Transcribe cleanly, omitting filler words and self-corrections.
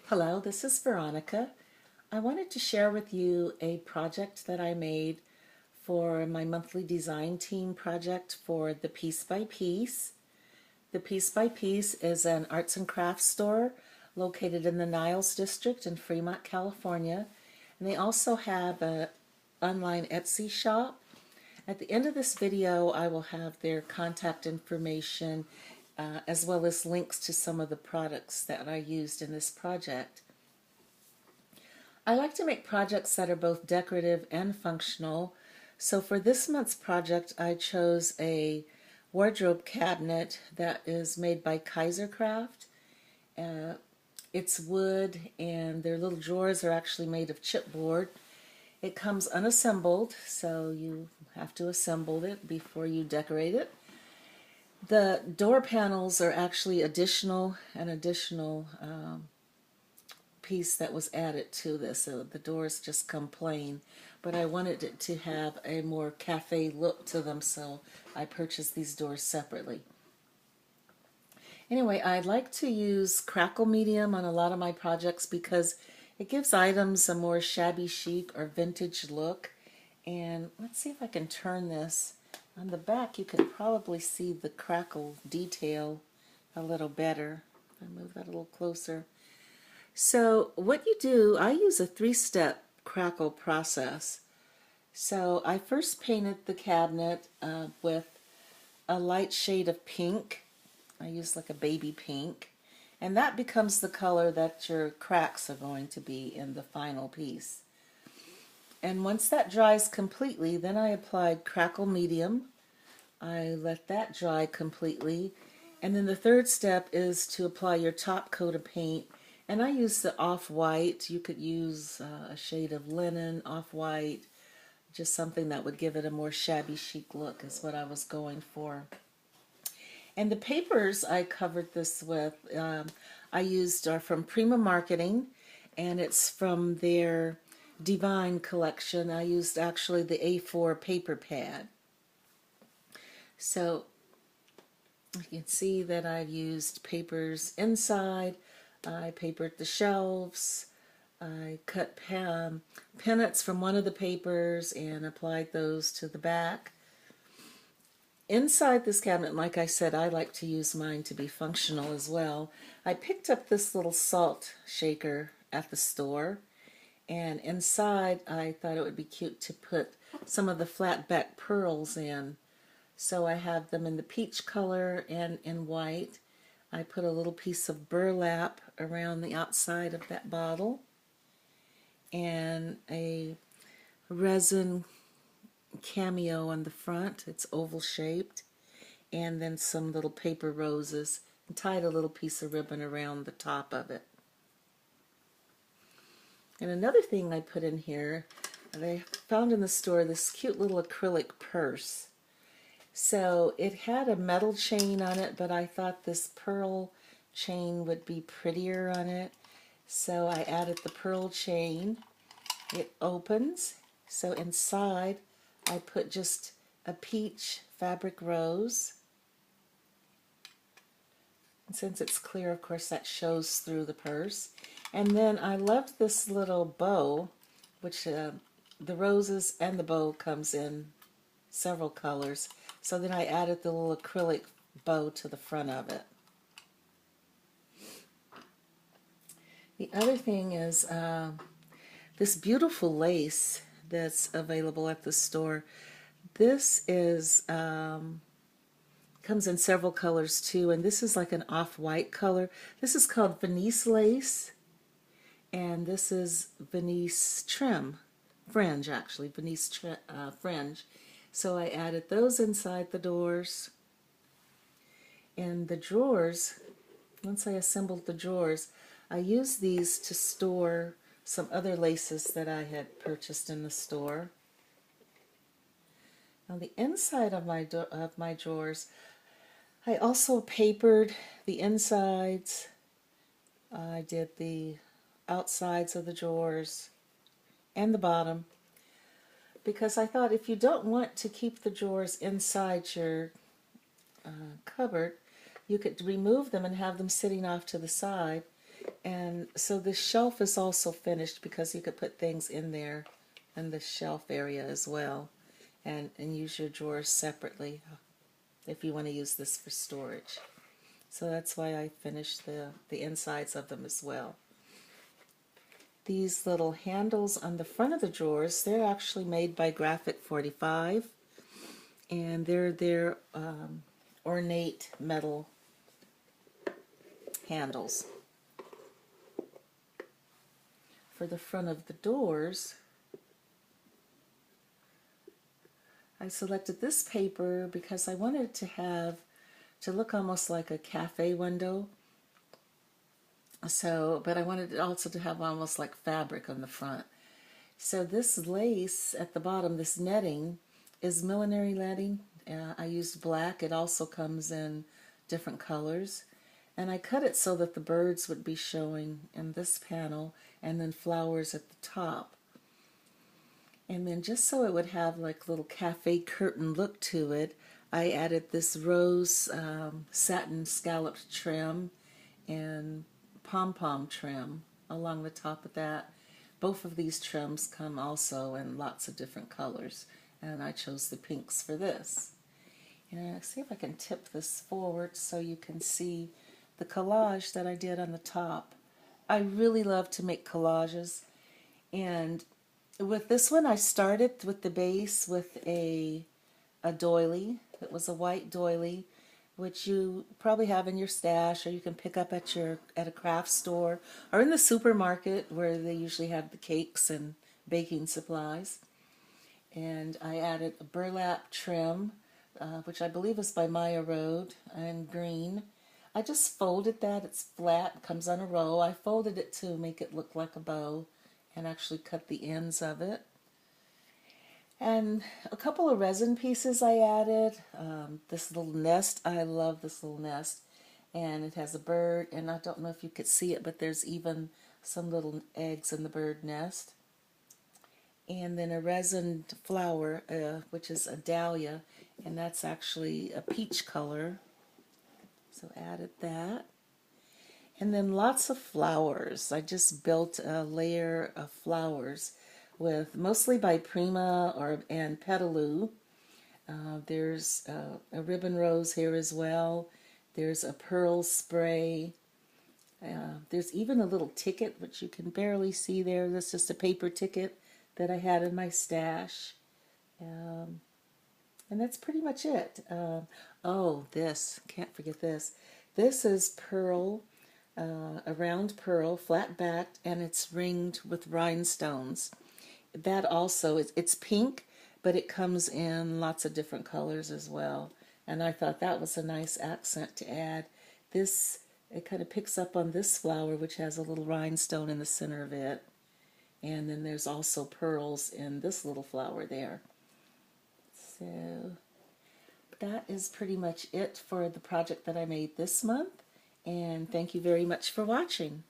Hello, this is Veronica. I wanted to share with you a project that I made for my monthly design team project for the Piece by Piece. The Piece by Piece is an arts and crafts store located in the Niles district in Fremont, California. And they also have an online Etsy shop. At the end of this video, I will have their contact information as well as links to some of the products that I used in this project. I like to make projects that are both decorative and functional. So for this month's project, I chose a wardrobe cabinet that is made by Kaisercraft. It's wood and their little drawers are actually made of chipboard. It comes unassembled, so you have to assemble it before you decorate it. The door panels are actually an additional piece that was added to this. So the doors just come plain, but I wanted it to have a more cafe look to them, so I purchased these doors separately. Anyway, I'd like to use crackle medium on a lot of my projects because it gives items a more shabby chic or vintage look. And let's see if I can turn this. On the back you can probably see the crackle detail a little better. If I move that a little closer. So what you do, I use a 3-step crackle process. So I first painted the cabinet with a light shade of pink. I use like a baby pink. And that becomes the color that your cracks are going to be in the final piece. And once that dries completely, then I applied crackle medium. I let that dry completely. And then the third step is to apply your top coat of paint. And I use the off-white. You could use a shade of linen, off-white, just something that would give it a more shabby chic look is what I was going for. And the papers I covered this with, I used are from Prima Marketing, and it's from their Divine collection. I used actually the A4 paper pad. So you can see that I've used papers inside. I papered the shelves. I cut pennants from one of the papers and applied those to the back. Inside this cabinet, like I said, I like to use mine to be functional as well. I picked up this little salt shaker at the store, and inside I thought it would be cute to put some of the flat back pearls in. So I have them in the peach color and in white. I put a little piece of burlap around the outside of that bottle and a resin cameo on the front. It's oval shaped, and then some little paper roses, and tied a little piece of ribbon around the top of it. And another thing I put in here, I found in the store this cute little acrylic purse. So it had a metal chain on it, but I thought this pearl chain would be prettier on it. So I added the pearl chain. It opens. So inside I put just a peach fabric rose. And since it's clear, of course, that shows through the purse. And then I loved this little bow, which the roses and the bow comes in several colors. So then I added the little acrylic bow to the front of it. The other thing is this beautiful lace that's available at the store. This is comes in several colors too, and this is like an off-white color. This is called Venice lace, and this is Venice trim, fringe actually, Venice fringe. So I added those inside the doors. And the drawers, once I assembled the drawers, I used these to store some other laces that I had purchased in the store. On the inside of my drawers, I also papered the insides. I did the outsides of the drawers and the bottom, because I thought if you don't want to keep the drawers inside your cupboard, you could remove them and have them sitting off to the side. And so the shelf is also finished because you could put things in there in the shelf area as well, and use your drawers separately if you want to use this for storage. So that's why I finished the insides of them as well. These little handles on the front of the drawers, they're actually made by Graphic 45, and they're ornate metal handles. For the front of the doors, I selected this paper because I wanted to look almost like a cafe window. So, but I wanted it also to have almost like fabric on the front. So this lace at the bottom, this netting, is millinery netting. I used black. It also comes in different colors. And I cut it so that the birds would be showing in this panel, and then flowers at the top. And then just so it would have like a little cafe curtain look to it, I added this rose satin scalloped trim and pom-pom trim along the top of that. Both of these trims come also in lots of different colors, and I chose the pinks for this. And see if I can tip this forward so you can see the collage that I did on the top. I really love to make collages, and with this one I started with the base with a doily. It was a white doily, which you probably have in your stash, or you can pick up at a craft store or in the supermarket where they usually have the cakes and baking supplies. And I added a burlap trim, which I believe is by Maya Road, and green. I just folded that. It's flat, comes on a row. I folded it to make it look like a bow and actually cut the ends of it. And a couple of resin pieces I added. This little nest, I love this little nest. And it has a bird, and I don't know if you could see it, but there's even some little eggs in the bird nest. And then a resin flower, which is a dahlia, and that's actually a peach color. So added that. And then lots of flowers. I just built a layer of flowers with mostly by Prima and Petaloo. There's a ribbon rose here as well. There's a pearl spray. There's even a little ticket, which you can barely see there. That's just a paper ticket that I had in my stash. And that's pretty much it. Oh, this, can't forget this. This is pearl, a round pearl, flat backed, and it's ringed with rhinestones. That also, it's pink, but it comes in lots of different colors as well. And I thought that was a nice accent to add. This, it kind of picks up on this flower, which has a little rhinestone in the center of it. And then there's also pearls in this little flower there. So that is pretty much it for the project that I made this month. And thank you very much for watching.